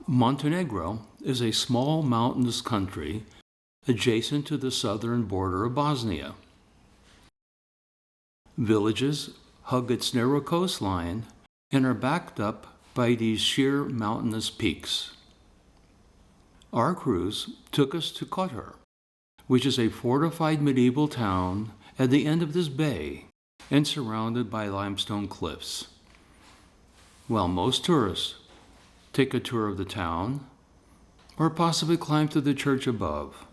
Montenegro is a small mountainous country adjacent to the southern border of Bosnia. Villages hug its narrow coastline and are backed up by these sheer mountainous peaks. Our cruise took us to Kotor, which is a fortified medieval town at the end of this bay and surrounded by limestone cliffs. While most tourists take a tour of the town or possibly climb to the church above,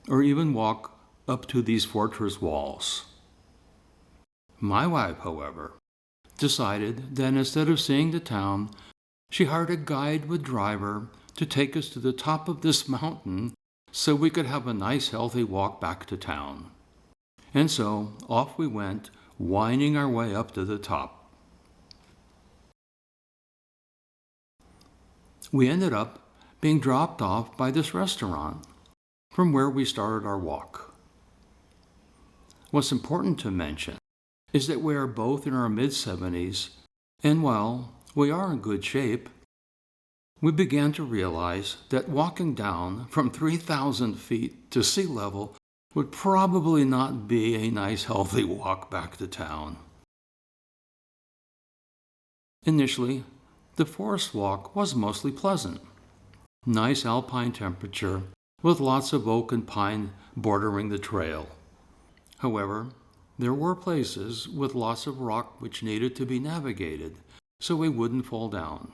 or even walk up to these fortress walls. My wife, however, decided that instead of seeing the town, she hired a guide with driver to take us to the top of this mountain so we could have a nice healthy walk back to town. And so off we went, winding our way up to the top. We ended up being dropped off by this restaurant from where we started our walk. What's important to mention is that we are both in our mid-70s, and while we are in good shape, we began to realize that walking down from 3,000 feet to sea level would probably not be a nice healthy walk back to town. Initially, the forest walk was mostly pleasant. Nice alpine temperature with lots of oak and pine bordering the trail. However, there were places with lots of rock which needed to be navigated so we wouldn't fall down.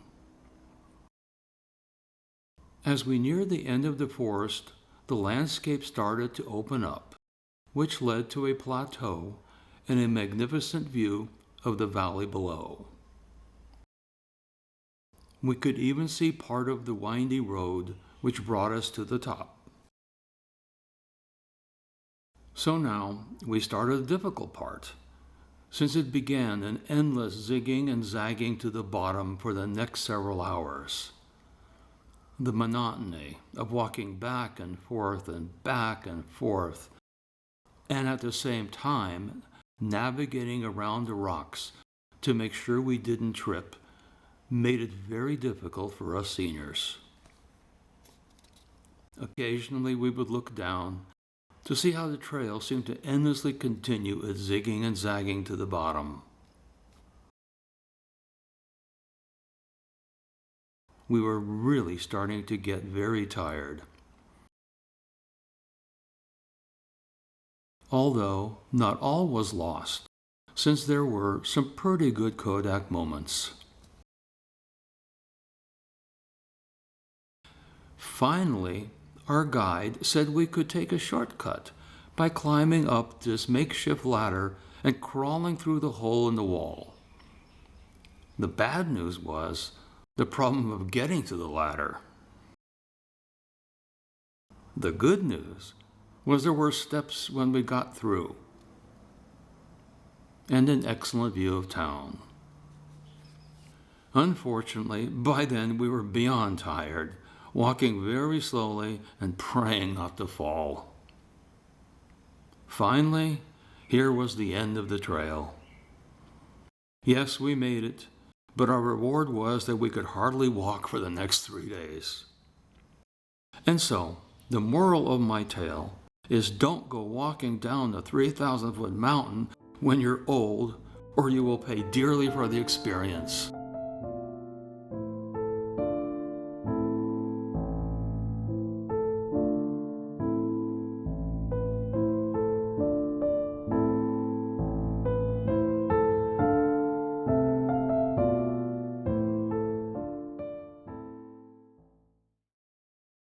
As we neared the end of the forest, the landscape started to open up, which led to a plateau and a magnificent view of the valley below. We could even see part of the windy road which brought us to the top. So now we started the difficult part, since it began an endless zigging and zagging to the bottom for the next several hours. The monotony of walking back and forth and back and forth, and at the same time navigating around the rocks to make sure we didn't trip, made it very difficult for us seniors. Occasionally we would look down to see how the trail seemed to endlessly continue its zigging and zagging to the bottom. We were really starting to get very tired. Although not all was lost, since there were some pretty good Kodak moments. Finally, our guide said we could take a shortcut by climbing up this makeshift ladder and crawling through the hole in the wall. The bad news was the problem of getting to the ladder. The good news was there were steps when we got through, and an excellent view of town. Unfortunately, by then we were beyond tired, walking very slowly and praying not to fall. Finally, here was the end of the trail. Yes, we made it, but our reward was that we could hardly walk for the next 3 days. And so, the moral of my tale is don't go walking down the 3,000-foot mountain when you're old, or you will pay dearly for the experience.